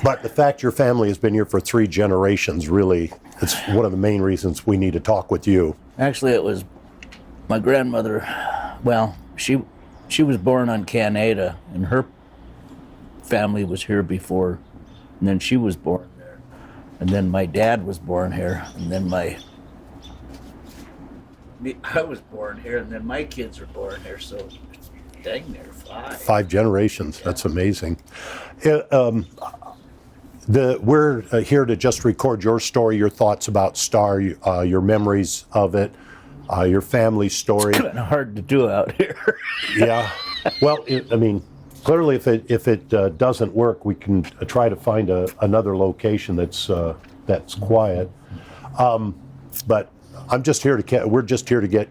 But the fact your family has been here for 3 generations, really, it's one of the main reasons we need to talk with you. Actually, it was my grandmother. Well, she was born on Canada, and her family was here before, and then she was born there. And then my dad was born here, and then I was born here, and then my kids were born here, so it's dang near 5. 5 generations, yeah. That's amazing. We're here to just record your story, your thoughts about Star, your memories of it, your family story. It's kind of hard to do out here. Yeah. Well, clearly if it doesn't work, we can try to find another location that's quiet. But we're just here to get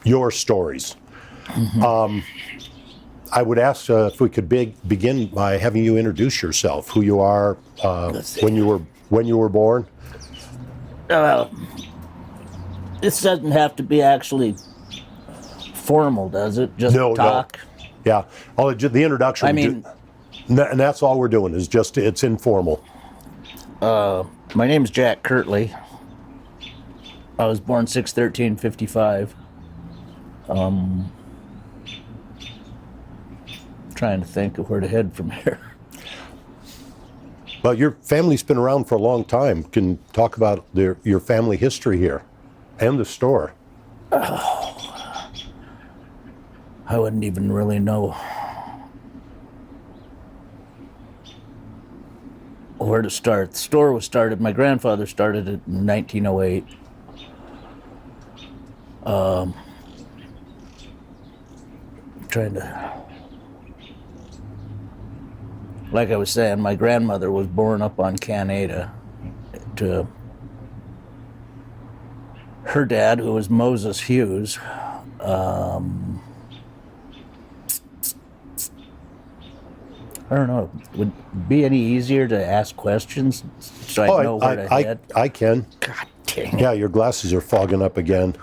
your stories. Mm-hmm. I would ask if we could begin by having you introduce yourself, who you are, when you were born. This doesn't have to be actually formal, does it? Just talk. No. Yeah. The introduction. And that's all we're doing is it's informal. My name is Jack Kirtley. I was born 6/13/55. Trying to think of where to head from here. Well, your family's been around for a long time. Can talk about your family history here and the store. Oh, I wouldn't even really know where to start. The store was started, my grandfather started it in 1908. Trying to... Like I was saying, my grandmother was born up on Canada to her dad, who was Moses Hughes. I don't know. Would it be any easier to ask questions so I know where to head? I can. God dang it. Yeah, your glasses are fogging up again.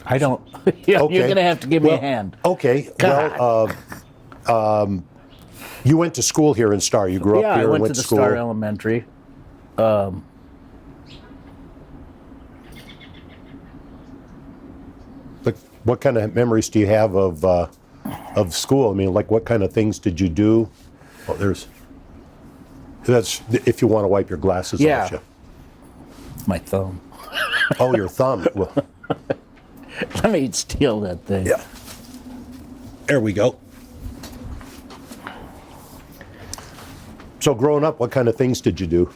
I don't. Yeah, okay. You're going to have to give me a hand. Okay. God. Well, you went to school here in Star. You grew up here and went to school. Yeah, I went to the Star Elementary. But what kind of memories do you have of school? I mean, like what kind of things did you do? Oh, that's if you want to wipe your glasses off you. My thumb. Oh, your thumb. Well, let me steal that thing. Yeah. There we go. So growing up, what kind of things did you do?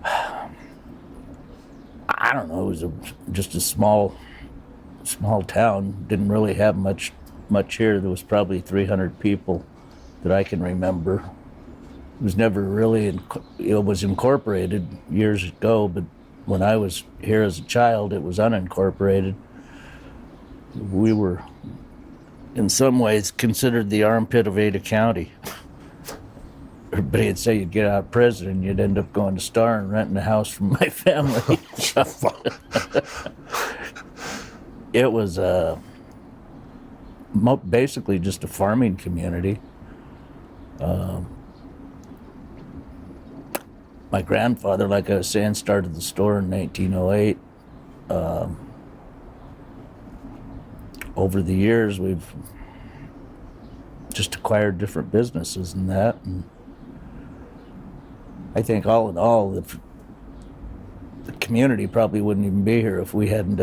I don't know. It was just a small town. Didn't really have much here. There was probably 300 people that I can remember. It was never really, it was incorporated years ago, but when I was here as a child, it was unincorporated. We were, in some ways, considered the armpit of Ada County. Everybody would say you'd get out of prison and you'd end up going to Star and renting a house from my family. It was basically just a farming community. My grandfather, like I was saying, started the store in 1908. Over the years, we've just acquired different businesses and that. And I think all in all, the community probably wouldn't even be here if we hadn't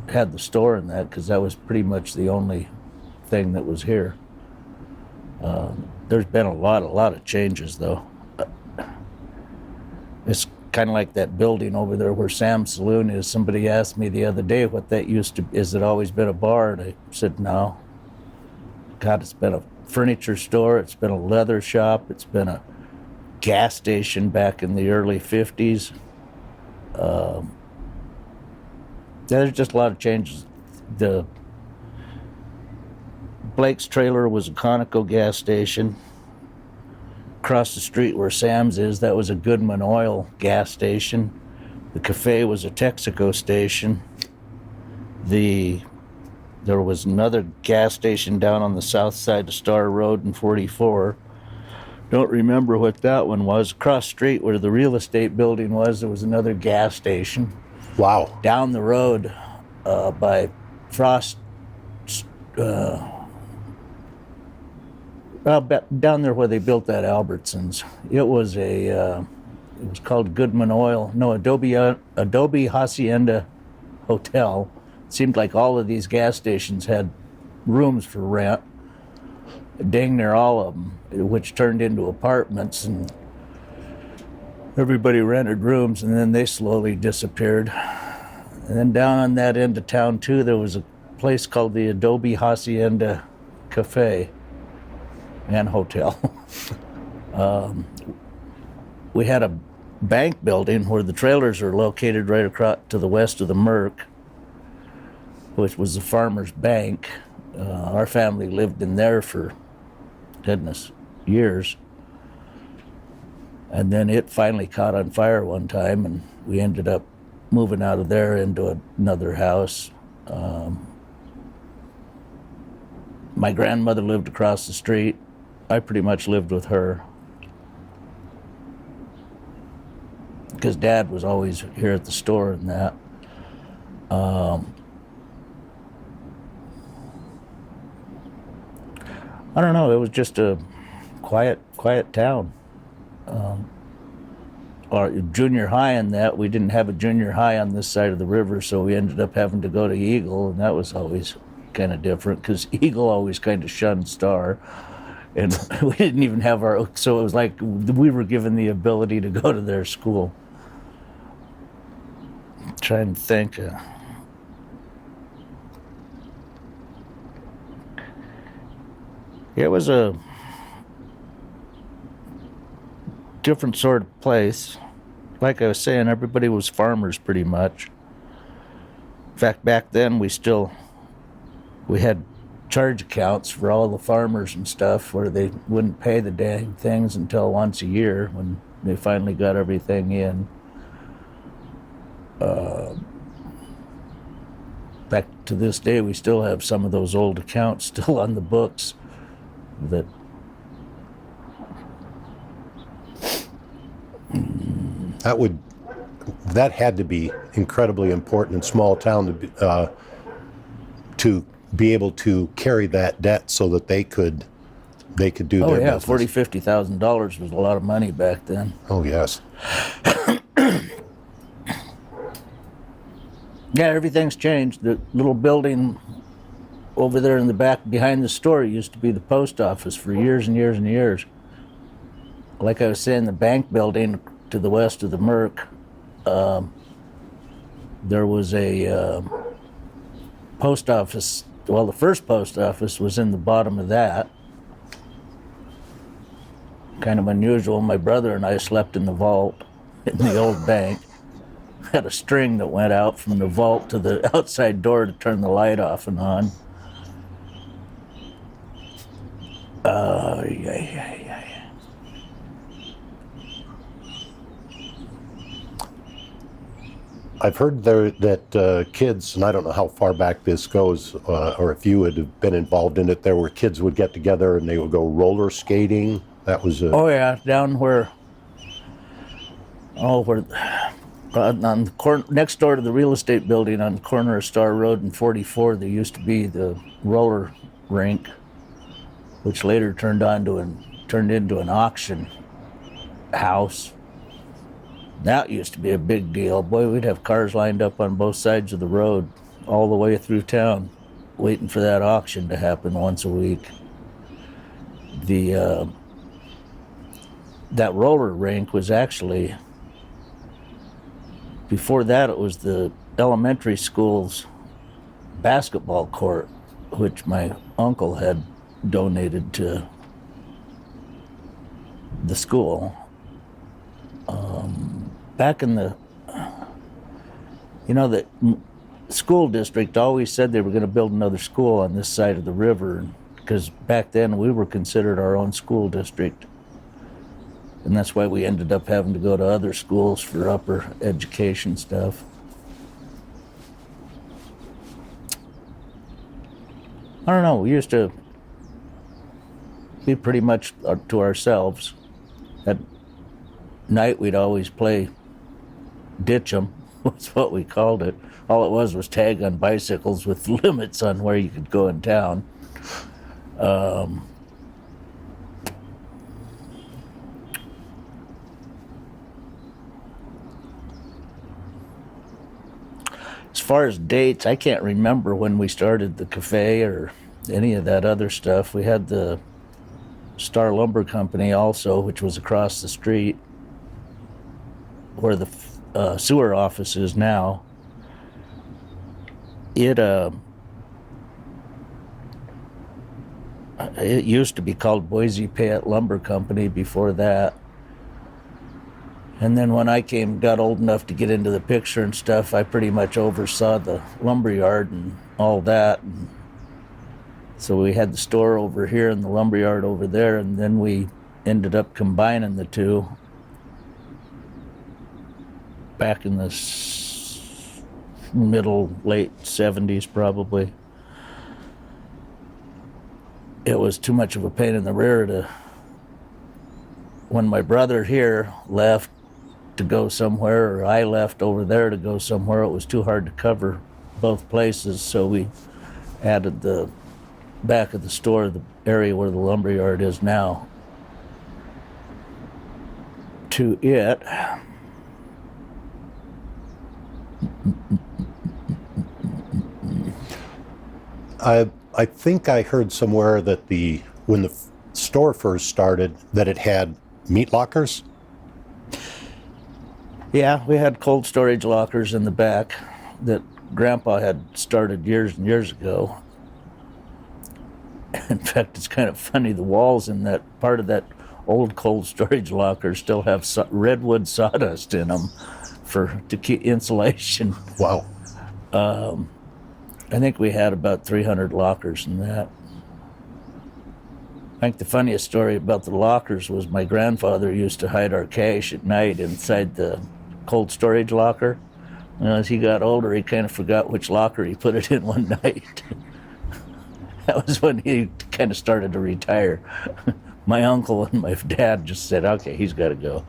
had the store and that, because that was pretty much the only thing that was here. There's been a lot of changes, though. It's kind of like that building over there where Sam's Saloon is. Somebody asked me the other day what that used to be. Has it always been a bar? And I said, no. God, it's been a furniture store. It's been a leather shop. It's been a gas station back in the early 50s. There's just a lot of changes. The Blake's trailer was a Conoco gas station. across the street where Sam's is, that was a Goodman Oil gas station. The cafe was a Texaco station. There was another gas station down on the south side of Star Road in 44. Don't remember what that one was. Across the street where the real estate building was, there was another gas station. Wow. Down the road by Frost, down there where they built that Albertsons. It was it was called Goodman Oil. No, Adobe Hacienda Hotel. It seemed like all of these gas stations had rooms for rent. Dang near all of them, which turned into apartments, and everybody rented rooms, and then they slowly disappeared. And then down on that end of town too, there was a place called the Adobe Hacienda Cafe and Hotel. We had a bank building where the trailers are located right across to the west of the Merc, which was the Farmers Bank. Our family lived in there for, goodness, years. And then it finally caught on fire one time, and we ended up moving out of there into another house. My grandmother lived across the street. I pretty much lived with her, because Dad was always here at the store and that. I don't know, it was just a quiet town. Our junior high and that, we didn't have a junior high on this side of the river, so we ended up having to go to Eagle, and that was always kind of different, because Eagle always kind of shunned Star, and we didn't even have so it was like we were given the ability to go to their school. I'm trying to think. It was a different sort of place. Like I was saying, everybody was farmers pretty much. In fact, back then we had charge accounts for all the farmers and stuff, where they wouldn't pay the dang things until once a year when they finally got everything in. Back to this day, we still have some of those old accounts still on the books. That had to be incredibly important in small town to be able to carry that debt so that they could do their business. $40,000-$50,000 was a lot of money back then. Oh yes. Yeah, everything's changed. The little building over there in the back behind the store used to be the post office for years and years and years. Like I was saying, the bank building to the west of the Merc, there was a post office. Well, the first post office was in the bottom of that. Kind of unusual. My brother and I slept in the vault in the old bank. Had a string that went out from the vault to the outside door to turn the light off and on. I've heard that kids, and I don't know how far back this goes, or if you had been involved in it, there were kids would get together and they would go roller skating. That was Oh yeah, down where on the corner next door to the real estate building on the corner of Star Road and 44, there used to be the roller rink, which later turned into an auction house. That used to be a big deal. Boy, we'd have cars lined up on both sides of the road all the way through town, waiting for that auction to happen once a week. That roller rink was actually, before that it was the elementary school's basketball court, which my uncle had donated to the school. Back in the school district always said they were going to build another school on this side of the river, because back then we were considered our own school district. And that's why we ended up having to go to other schools for upper education stuff. I don't know, we used to be pretty much to ourselves. At night we'd always play ditch 'em, was what we called it. All it was tag on bicycles with limits on where you could go in town. As far as dates, I can't remember when we started the cafe or any of that other stuff. We had the Star Lumber Company also, which was across the street where the sewer office is now. It used to be called Boise Valley Lumber Company before that. And then when I got old enough to get into the picture and stuff, I pretty much oversaw the lumberyard and all that. And so we had the store over here and the lumberyard over there, and then we ended up combining the two back in the late 70s probably. It was too much of a pain in the rear when my brother here left to go somewhere, or I left over there to go somewhere, it was too hard to cover both places, so we added the back of the store, the area where the lumberyard is now, to it. I think I heard somewhere that when the store first started, that it had meat lockers. Yeah, we had cold storage lockers in the back that Grandpa had started years and years ago. In fact, it's kind of funny, the walls in that part of that old cold storage locker still have redwood sawdust in them to keep insulation. Wow. I think we had about 300 lockers in that. I think the funniest story about the lockers was my grandfather used to hide our cash at night inside the cold storage locker. And as he got older, he kind of forgot which locker he put it in one night. That was when he kind of started to retire. My uncle and my dad just said, okay, he's got to go.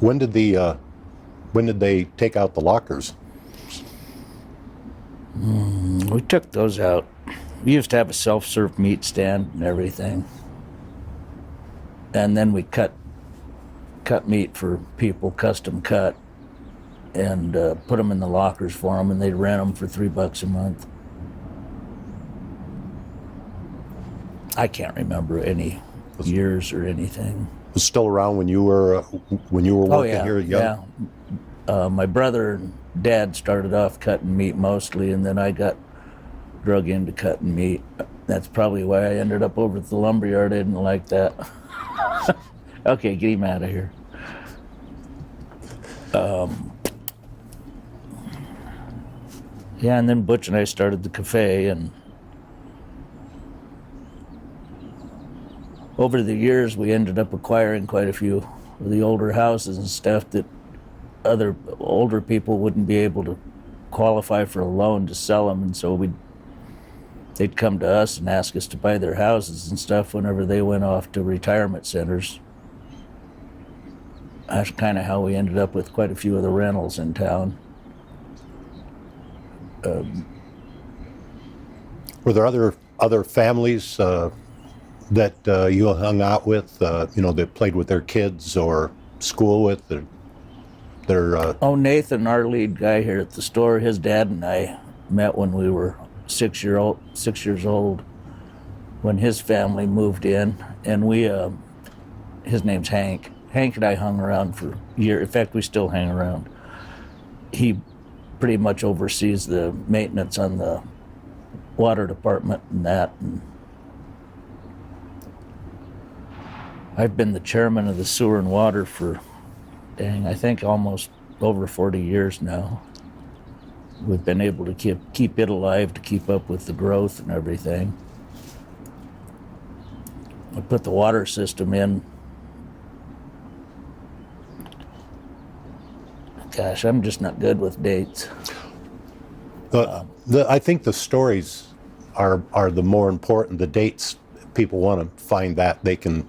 When did they take out the lockers? We took those out. We used to have a self-serve meat stand and everything. And then we cut meat for people, custom cut, and put them in the lockers for them, and they'd rent them for $3 a month. I can't remember any years or anything. It was still around when you were working here young? Yeah. My brother and Dad started off cutting meat mostly, and then I got drug into cutting meat. That's probably why I ended up over at the lumberyard. I didn't like that. Okay, get him out of here. Yeah, and then Butch and I started the cafe, and over the years we ended up acquiring quite a few of the older houses and stuff that other older people wouldn't be able to qualify for a loan to sell them, and so they'd come to us and ask us to buy their houses and stuff whenever they went off to retirement centers. That's kind of how we ended up with quite a few of the rentals in town. Were there other families that you hung out with, that played with their kids or school with? Nathan, our lead guy here at the store, his dad and I met when we were 6 years old, when his family moved in, and his name's Hank. Hank and I hung around for years. In fact, we still hang around. He pretty much oversees the maintenance on the water department and that. And I've been the chairman of the sewer and water for, I think almost over 40 years now. We've been able to keep it alive to keep up with the growth and everything. I put the water system in. Gosh, I'm just not good with dates. I think the stories are the more important. The dates, people want to find that they can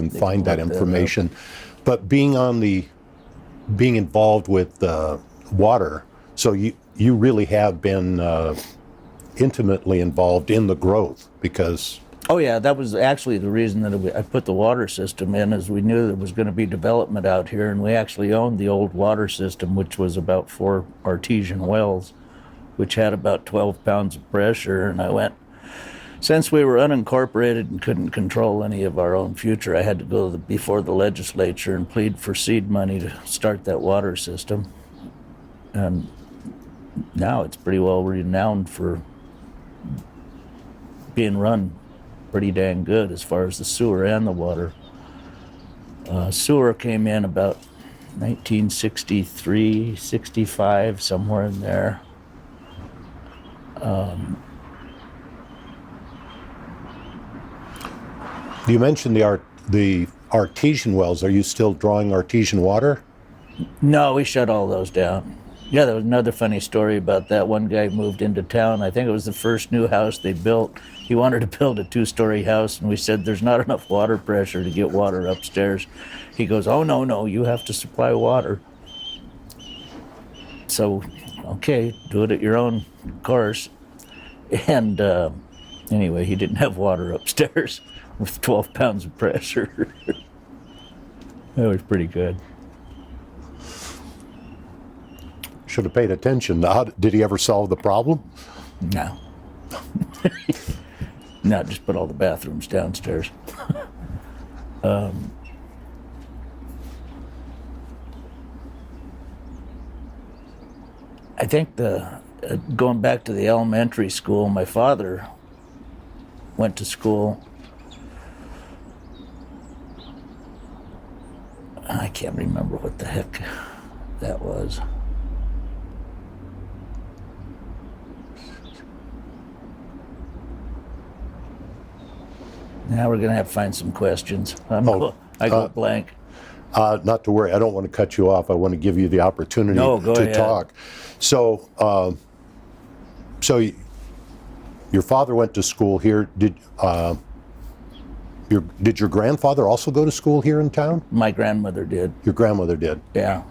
find that information. But being involved with water, so you really have been intimately involved in the growth because. Oh yeah, that was actually the reason that I put the water system in, is we knew there was going to be development out here, and we actually owned the old water system, which was about 4 artesian wells, which had about 12 pounds of pressure. And I went, since we were unincorporated and couldn't control any of our own future, I had to go before the legislature and plead for seed money to start that water system. And now it's pretty well renowned for being run pretty dang good as far as the sewer and the water. Sewer came in about 1963, 65, somewhere in there. You mentioned the artesian wells. Are you still drawing artesian water? No, we shut all those down. Yeah, there was another funny story about that. One guy moved into town. I think it was the first new house they built. He wanted to build a 2-story house, and we said, there's not enough water pressure to get water upstairs. He goes, oh, no, you have to supply water. So, okay, do it at your own course. And anyway, he didn't have water upstairs with 12 pounds of pressure. That was pretty good. Should have paid attention. Did he ever solve the problem? No. No, just put all the bathrooms downstairs. I think going back to the elementary school, my father went to school. I can't remember what the heck that was. Now we're going to have to find some questions. I go blank. Not to worry. I don't want to cut you off. I want to give you the opportunity go to ahead. talk. So, your father went to school here. Did your grandfather also go to school here in town? My grandmother did. Your grandmother did. Yeah.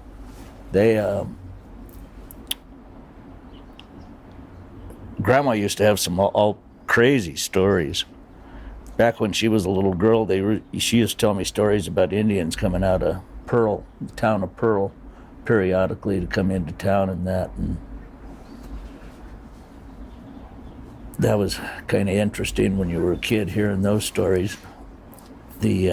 They Grandma used to have some all crazy stories. Back when she was a little girl, she used to tell me stories about Indians coming out of Pearl, the town of Pearl, periodically to come into town and that. And that was kind of interesting when you were a kid hearing those stories. She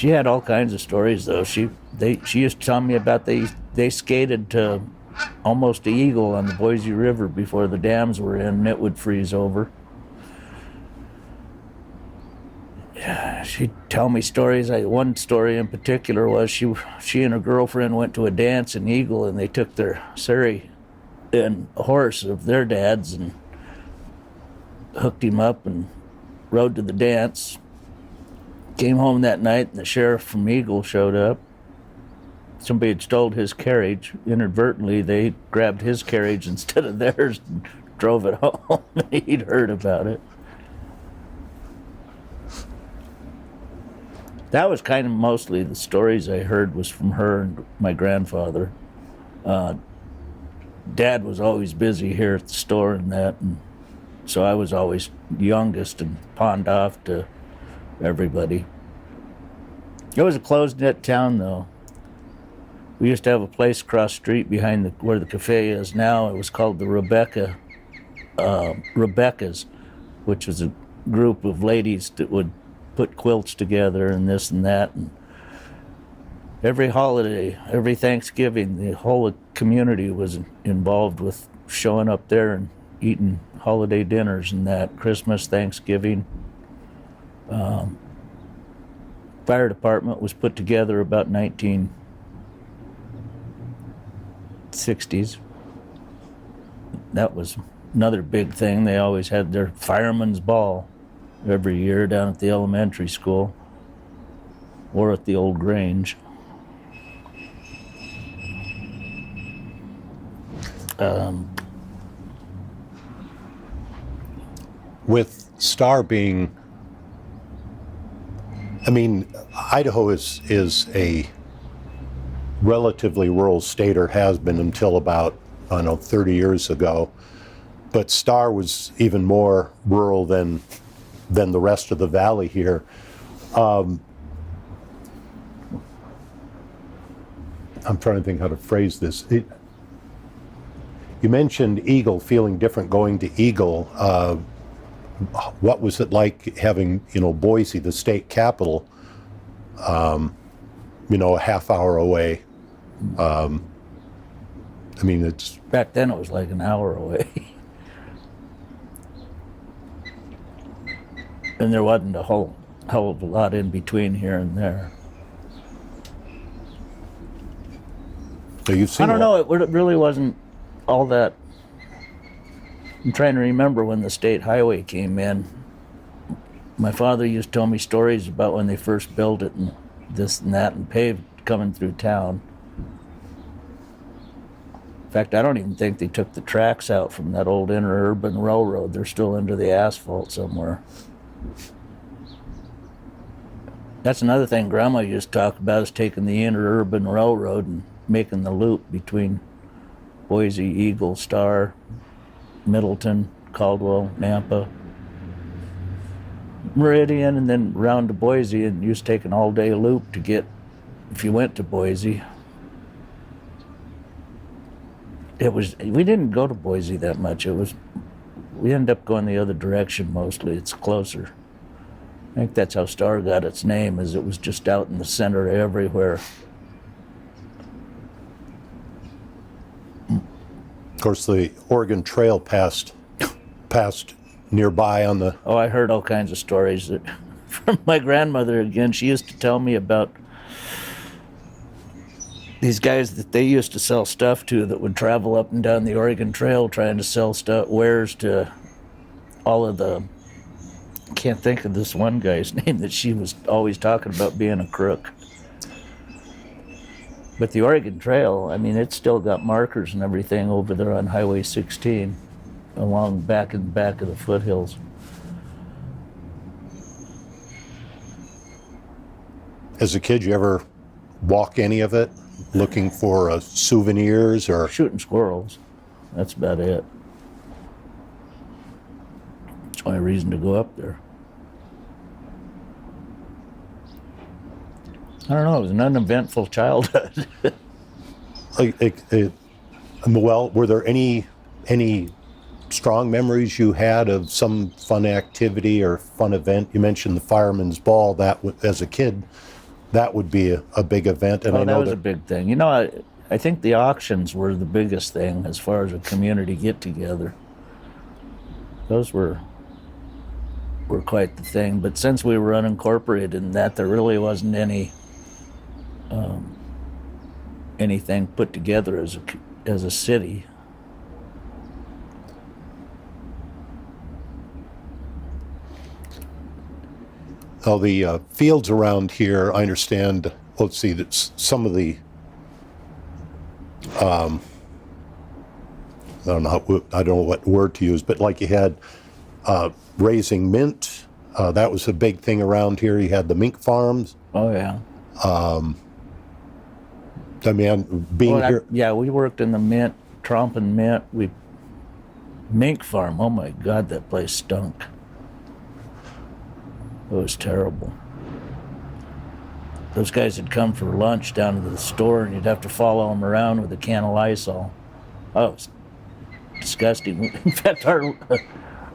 had all kinds of stories though. She used to tell me about they skated to almost to Eagle on the Boise River before the dams were in and it would freeze over. She'd tell me stories. One story in particular was she and her girlfriend went to a dance in Eagle, and they took their surrey and a horse of their dad's and hooked him up and rode to the dance. Came home that night, and the sheriff from Eagle showed up. Somebody had stolen his carriage. Inadvertently, they grabbed his carriage instead of theirs and drove it home. He'd heard about it. That was kind of mostly the stories I heard was from her and my grandfather. Dad was always busy here at the store and that, and so I was always youngest and pawned off to everybody. It was a closed-knit town, though. We used to have a place across the street behind where the cafe is now. It was called the Rebecca's, which was a group of ladies that would put quilts together and this and that. And every holiday, every Thanksgiving, the whole community was involved with showing up there and eating holiday dinners and that. Christmas, Thanksgiving. Fire department was put together about 1960s. That was another big thing. They always had their fireman's ball. every year down at the elementary school or at the old Grange. With Star being, I mean, Idaho is a relatively rural state, or has been until about, I don't know, 30 years ago. But Star was even more rural than the rest of the valley here. I'm trying to think how to phrase this. You mentioned Eagle, feeling different going to Eagle. What was it like having, Boise, the state capital, a half hour away? I mean, it's... Back then it was like an hour away. And there wasn't a whole hell of a lot in between here and there. So you've seen I don't know, it really wasn't all that. I'm trying to remember when the state highway came in. My father used to tell me stories about when they first built it and this and that and paved coming through town. In fact, I don't even think they took the tracks out from that old interurban railroad. They're still under the asphalt somewhere. That's another thing Grandma used to talk about, is taking the interurban railroad and making the loop between Boise, Eagle, Star, Middleton, Caldwell, Nampa, Meridian, and then round to Boise, and used to take an all-day loop to get, if you went to Boise. We didn't go to Boise that much. We ended up going the other direction mostly. It's closer. I think that's how Star got its name, is it was just out in the center everywhere. Of course, the Oregon Trail passed nearby on the... Oh, I heard all kinds of stories from my grandmother again. She used to tell me about these guys that they used to sell stuff to that would travel up and down the Oregon Trail trying to sell wares to all of the... I can't think of this one guy's name that she was always talking about being a crook. But the Oregon Trail, I mean, it's still got markers and everything over there on Highway 16, along back in the back of the foothills. As a kid, you ever walk any of it, looking for souvenirs or... Shooting squirrels. That's about it. That's the only reason to go up there. I don't know, it was an uneventful childhood. Well, were there any strong memories you had of some fun activity or fun event? You mentioned the Fireman's Ball. That as a kid, that would be a big event. And I know that was a big thing. You know, I think the auctions were the biggest thing as far as a community get-together. Those were quite the thing. But since we were unincorporated in that, there really wasn't anything put together as a city. Well, the fields around here, I understand. Let's see, that some of the I don't know what word to use, but like you had raising mint. That was a big thing around here. You had the mink farms. Oh yeah. I mean, here. Yeah, we worked in the mint, tromping mint. Mink farm. Oh my God, that place stunk. It was terrible. Those guys would come for lunch down to the store, and you'd have to follow them around with a can of Lysol. Oh, it was disgusting. In fact, our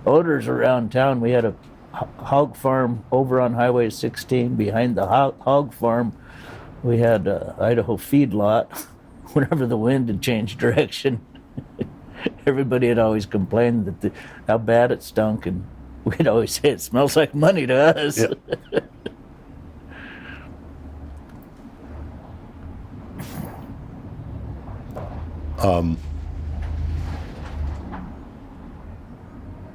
odors around town, we had a hog farm over on Highway 16. Behind the hog farm, we had an Idaho feedlot. Whenever the wind had changed direction, everybody had always complained that how bad it stunk, and we'd always say it smells like money to us. Yeah.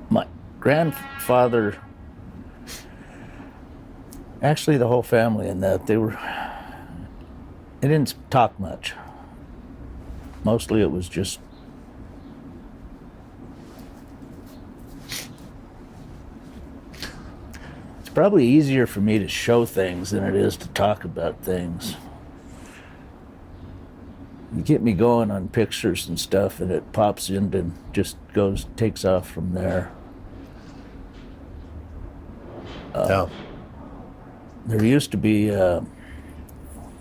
My grandfather Actually, the whole family and that, they didn't talk much. Mostly it was just, it's probably easier for me to show things than it is to talk about things. You get me going on pictures and stuff, and it pops in and just takes off from there. Yeah. There used to be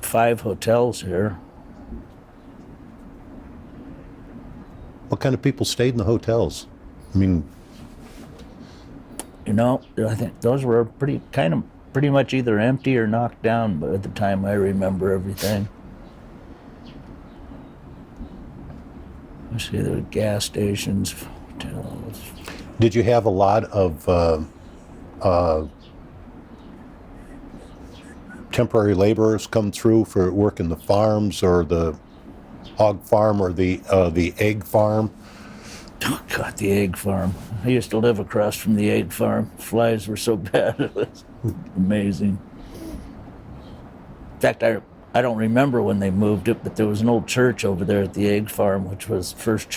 5 hotels here. What kind of people stayed in the hotels? I mean, You know, I think those were pretty much either empty or knocked down, but at the time I remember everything. I see there were gas stations, hotels. did you have a lot of temporary laborers come through for work in the farms or the hog farm or the egg farm? Oh, God, the egg farm. I used to live across from the egg farm. Flies were so bad, it was amazing. In fact, I don't remember when they moved it, but there was an old church over there at the egg farm, which was the first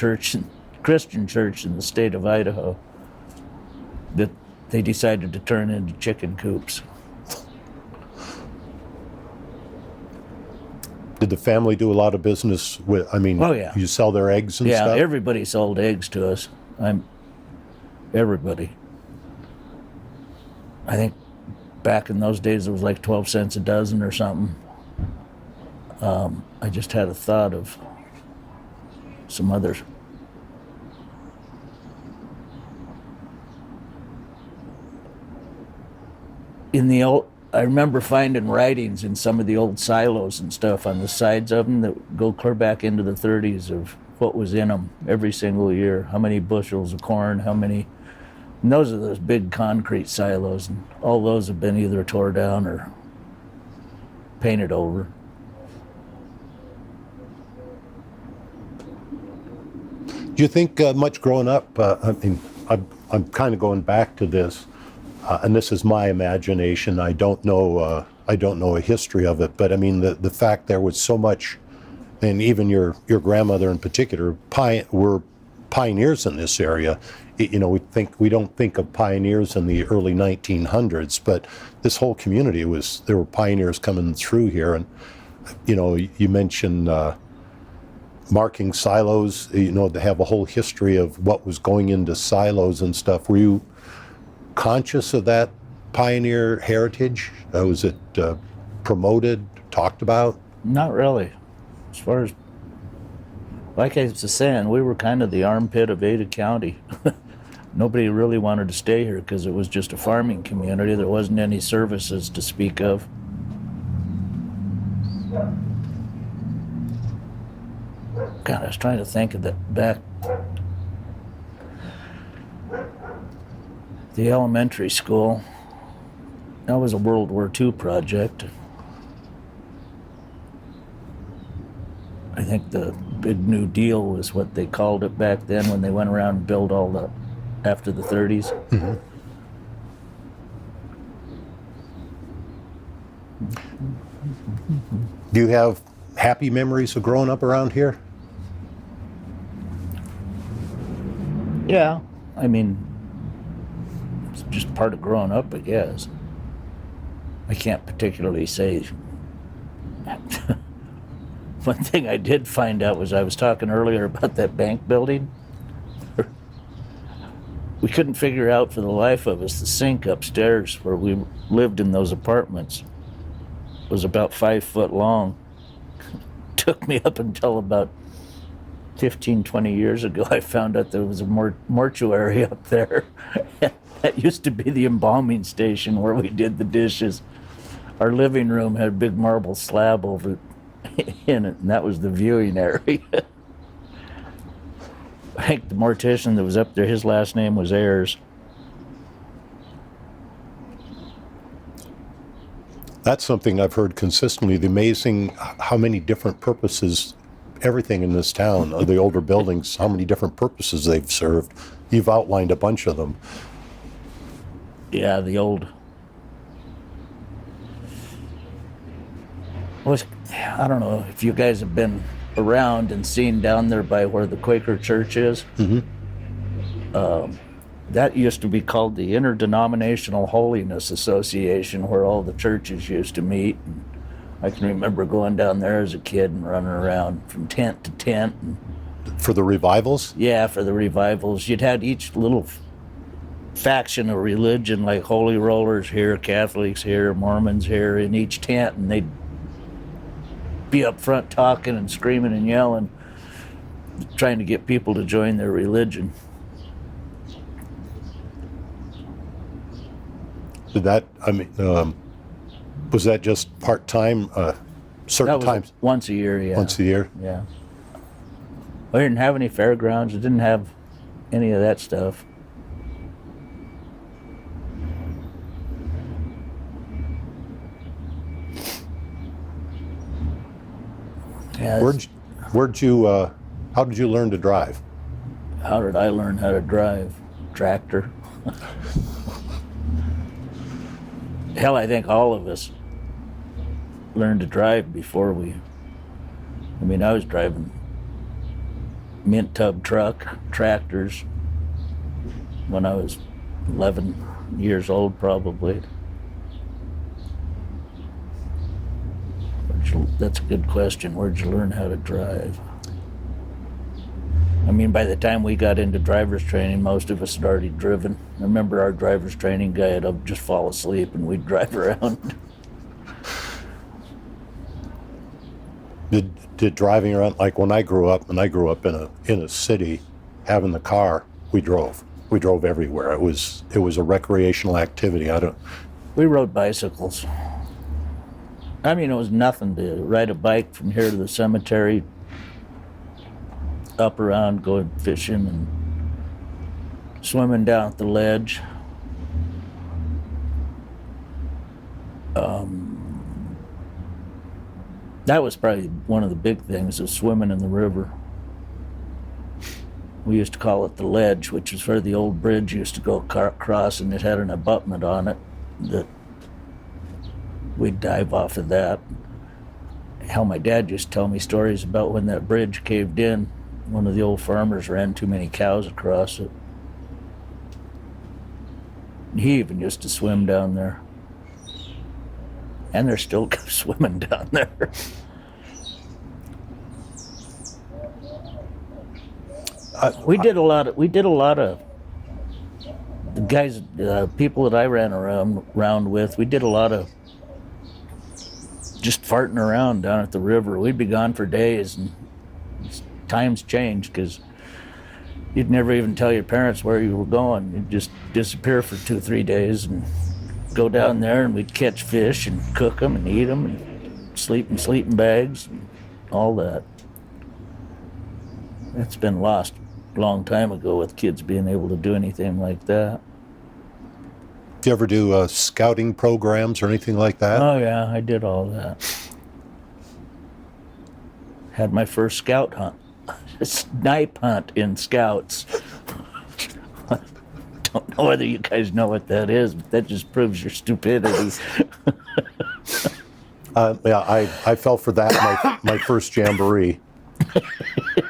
Christian church in the state of Idaho, that they decided to turn into chicken coops. Did the family do a lot of business with, I mean, Oh, yeah. you sell their eggs and Yeah, stuff? everybody sold eggs to us. Everybody. I think back in those days it was like 12 cents a dozen or something. I just had a thought of some others. I remember finding writings in some of the old silos and stuff on the sides of them that go clear back into the 30s of what was in them every single year. How many bushels of corn, how many. And those are those big concrete silos, and all those have been either tore down or painted over. Do you think much growing up, I mean, I'm kind of going back to this, and this is my imagination. I don't know a history of it, but I mean the fact there was so much, and even your grandmother in particular, were pioneers in this area. You know, we don't think of pioneers in the early 1900s, but this whole community there were pioneers coming through here, and you know, you mentioned marking silos. You know, they have a whole history of what was going into silos and stuff. Were you conscious of that pioneer heritage? Was it promoted, talked about? Not really. As far as, like I was saying, we were kind of the armpit of Ada County. Nobody really wanted to stay here because it was just a farming community. There wasn't any services to speak of. God, I was trying to think of that back. The elementary school, that was a World War II project. I think the Big New Deal was what they called it back then when they went around and built all the, after the 30s. Mm-hmm. Do you have happy memories of growing up around here? Yeah, I mean, it's just part of growing up, I guess. I can't particularly say. One thing I did find out was I was talking earlier about that bank building. We couldn't figure out for the life of us the sink upstairs where we lived in those apartments was about 5 foot long. Took me up until about 15, 20 years ago, I found out there was a mortuary up there. That used to be the embalming station where we did the dishes. Our living room had a big marble slab over in it, and that was the viewing area. I think the mortician that was up there, his last name was Ayers. That's something I've heard consistently, the amazing how many different purposes everything in this town, the older buildings, how many different purposes they've served. You've outlined a bunch of them. Yeah, the old I don't know if you guys have been around and seen down there by where the Quaker Church is. That used to be called the Interdenominational Holiness Association, where all the churches used to meet. And I can remember going down there as a kid and running around from tent to tent. And, For the revivals? yeah, for the revivals. You'd had each little faction of religion, like Holy Rollers here, Catholics here, Mormons here, in each tent, and they'd be up front talking and screaming and yelling, trying to get people to join their religion. Did that, was that just part-time, certain That was times? once a year, yeah. Once a year? Yeah. We didn't have any fairgrounds. We didn't have any of that stuff. Yeah, How did you learn to drive? how did I learn how to drive? Tractor. Hell, I think all of us learned to drive before I was driving mint tub truck, tractors, when I was 11 years old, probably. That's a good question. Where'd you learn how to drive? By the time we got into driver's training, most of us had already driven. I remember our driver's training guy would just fall asleep and we'd drive around. Did driving around, like when I grew up in a city, having the car, we drove everywhere. It was a recreational activity. We rode bicycles. It was nothing to ride a bike from here to the cemetery, up around, going fishing and swimming down at the ledge. That was probably one of the big things, was swimming in the river. We used to call it the ledge, which is where the old bridge used to go across, and it had an abutment on it that we'd dive off of that. Hell, my dad used to tell me stories about when that bridge caved in. One of the old farmers ran too many cows across it. He even used to swim down there. And they're still swimming down there. We did a lot of the guys, people that I ran around with. We did a lot of just farting around down at the river. We'd be gone for days, and times changed because you'd never even tell your parents where you were going. You'd just disappear for 2-3 days and go down there, and we'd catch fish and cook them and eat them and sleep in sleeping bags and all that. It's been lost a long time ago with kids being able to do anything like that. Do you ever do scouting programs or anything like that? Oh yeah, I did all that. Had my first scout hunt, a snipe hunt in Scouts. Don't know whether you guys know what that is, but that just proves your stupidity. I fell for that my first jamboree.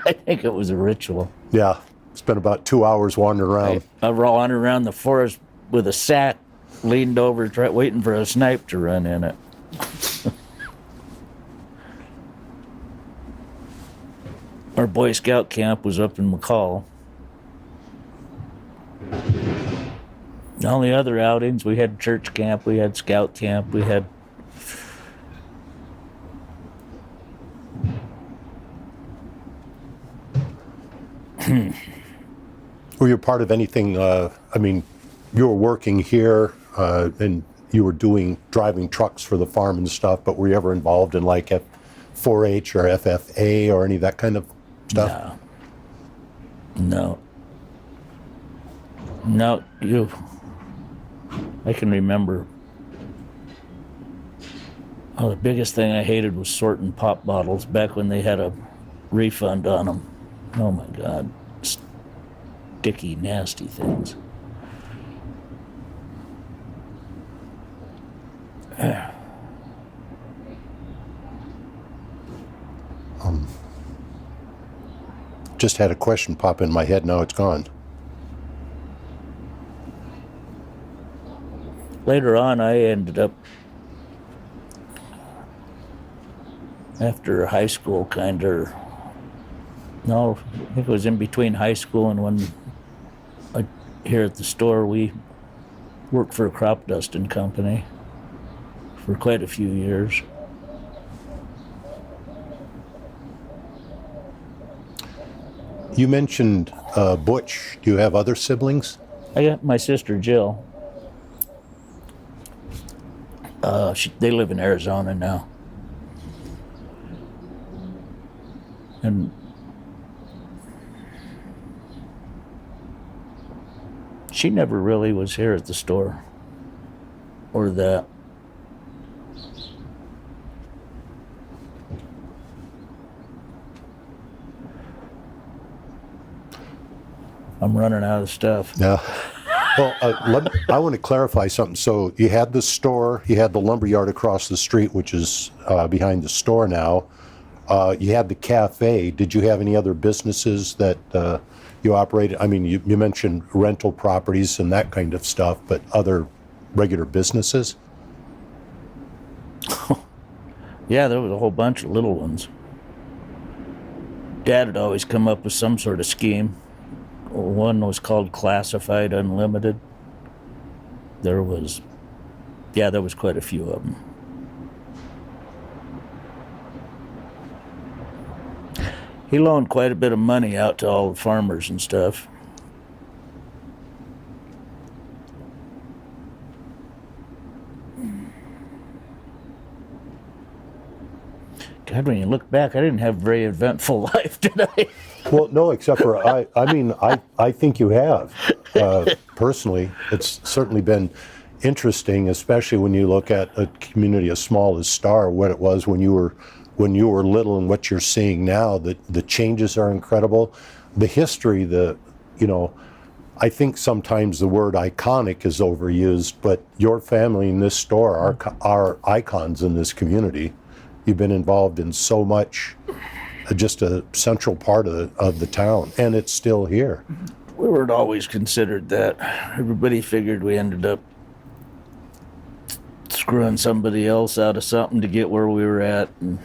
I think it was a ritual. Yeah, spent about 2 hours wandering around. I wandered around the forest with a sack, leaned over, waiting for a snipe to run in it. Our Boy Scout camp was up in McCall. All the other outings, we had church camp, we had scout camp, we had... Were you part of anything, you were working here and you were driving trucks for the farm and stuff, but were you ever involved in like 4-H or FFA or any of that kind of stuff? No, I can remember. Oh, the biggest thing I hated was sorting pop bottles back when they had a refund on them. Oh my God. Sticky, nasty things. just had a question pop in my head. Now it's gone. Later on, I ended up, after high school, no, I think it was in between high school and when here at the store, we worked for a crop dusting company for quite a few years. You mentioned Butch. Do you have other siblings? I got my sister Jill. They live in Arizona now. And she never really was here at the store or that. I'm running out of stuff. Yeah. Well, I want to clarify something. So you had the store, you had the lumber yard across the street, which is behind the store now. You had the cafe. Did you have any other businesses that you operated? I mean, you mentioned rental properties and that kind of stuff, but other regular businesses? Yeah, there was a whole bunch of little ones. Dad had always come up with some sort of scheme. One was called Classified Unlimited. There was quite a few of them. He loaned quite a bit of money out to all the farmers and stuff. God, when you look back, I didn't have a very eventful life, did I? Well, no, except for I think you have. Personally, it's certainly been interesting, especially when you look at a community as small as Star, what it was when you were little and what you're seeing now. The changes are incredible. The history, I think sometimes the word iconic is overused, but your family and this store are icons in this community. You've been involved in so much, just a central part of the town, and it's still here. We weren't always considered that. Everybody figured we ended up screwing somebody else out of something to get where we were at. And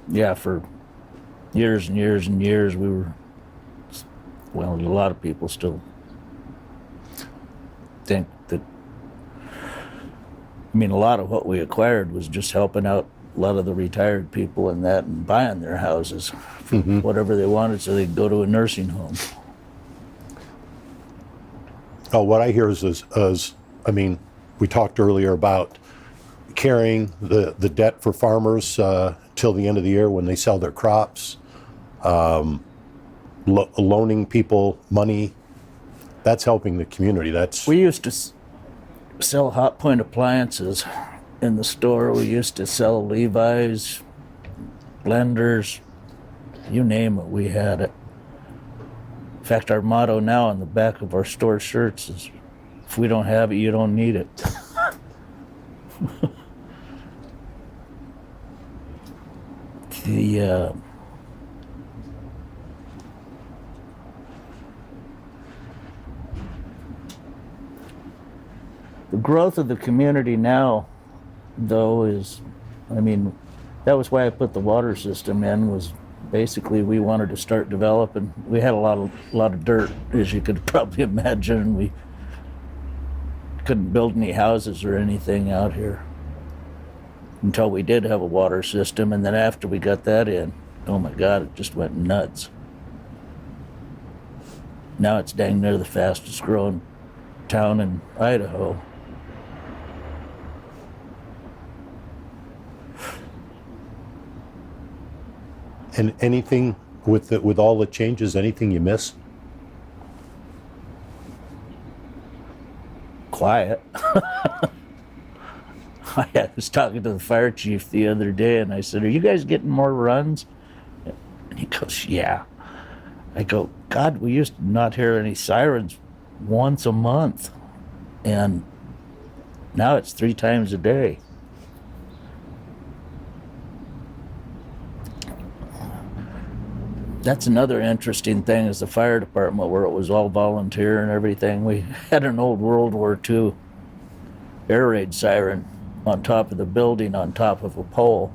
yeah, for years and years and years, we were, well, a lot of people still think that, I mean, a lot of what we acquired was just helping out a lot of the retired people and that, and buying their houses for whatever they wanted so they'd go to a nursing home. Oh, what I hear is I mean, we talked earlier about carrying the debt for farmers till the end of the year when they sell their crops, loaning people money. That's helping the community. We used to sell Hot Point appliances in the store. We used to sell Levi's, blenders, you name it, we had it. In fact, our motto now on the back of our store shirts is, if we don't have it, you don't need it. The growth of the community now, though, is, I mean, that was why I put the water system in, was basically we wanted to start developing. We had a lot of dirt, as you could probably imagine. We couldn't build any houses or anything out here until we did have a water system. And then after we got that in, oh my God, it just went nuts. Now it's dang near the fastest growing town in Idaho. And anything with all the changes, anything you miss? Quiet. I was talking to the fire chief the other day, and I said, "Are you guys getting more runs?" And he goes, "Yeah." I go, "God, we used to not hear any sirens once a month, and now it's 3 times a day." That's another interesting thing is the fire department where it was all volunteer and everything. We had an old World War II air raid siren on top of the building on top of a pole.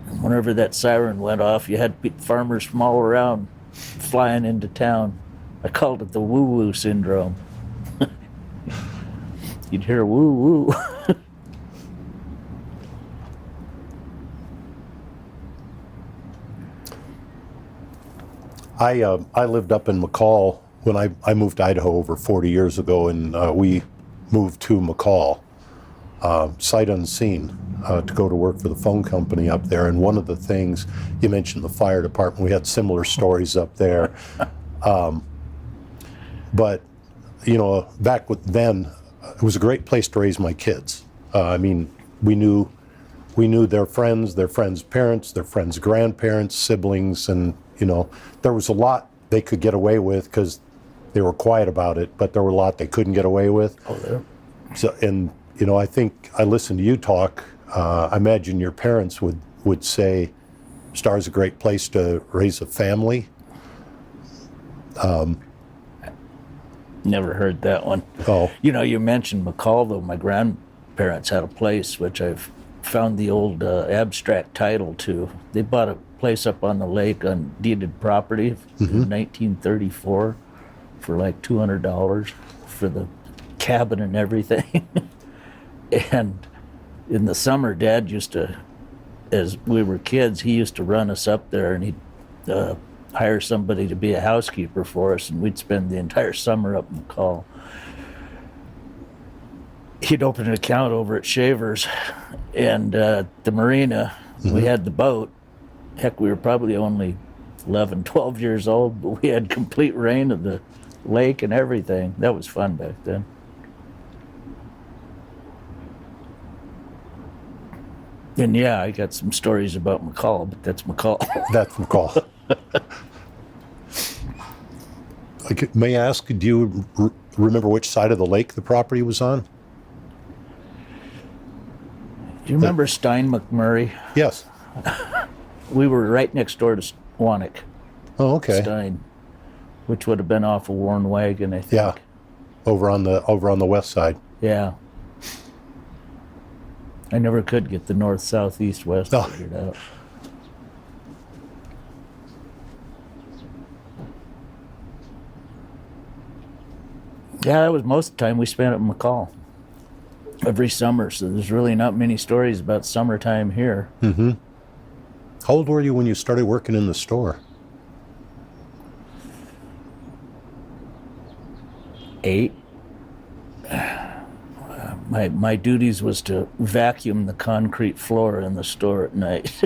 And whenever that siren went off, you had farmers from all around flying into town. I called it the woo-woo syndrome. You'd hear woo-woo. I lived up in McCall when I moved to Idaho over 40 years ago, and we moved to McCall, sight unseen, to go to work for the phone company up there. And one of the things, you mentioned the fire department, we had similar stories up there. But, you know, back then, it was a great place to raise my kids. I mean, we knew their friends' parents, their friends' grandparents, siblings, and, you know, there was a lot they could get away with because they were quiet about it, but there were a lot they couldn't get away with. Oh, there. So, and, you know, I think I listened to you talk. I imagine your parents would say Star's a great place to raise a family. Never heard that one. Oh. You know, you mentioned McCall, though. My grandparents had a place, which I've found the old abstract title to. They bought a place up on the lake on deeded property in 1934 for like $200 for the cabin and everything. And in the summer, Dad used to, as we were kids, he used to run us up there, and he'd hire somebody to be a housekeeper for us, and we'd spend the entire summer up in McCall. He'd open an account over at Shaver's, and the marina, we had the boat. Heck, we were probably only 11, 12 years old, but we had complete reign of the lake and everything. That was fun back then. And yeah, I got some stories about McCall, but that's McCall. That's McCall. May I ask, do you remember which side of the lake the property was on? Do you remember Stein McMurray? Yes. We were right next door to Wannick. Oh, okay. Stein, which would have been off of Warren Wagon, I think. Yeah, over on the west side. Yeah. I never could get the north, south, east, west figured out. Yeah, that was most of the time we spent at McCall. Every summer, so there's really not many stories about summertime here. Mm-hmm. How old were you when you started working in the store? 8. My duties was to vacuum the concrete floor in the store at night.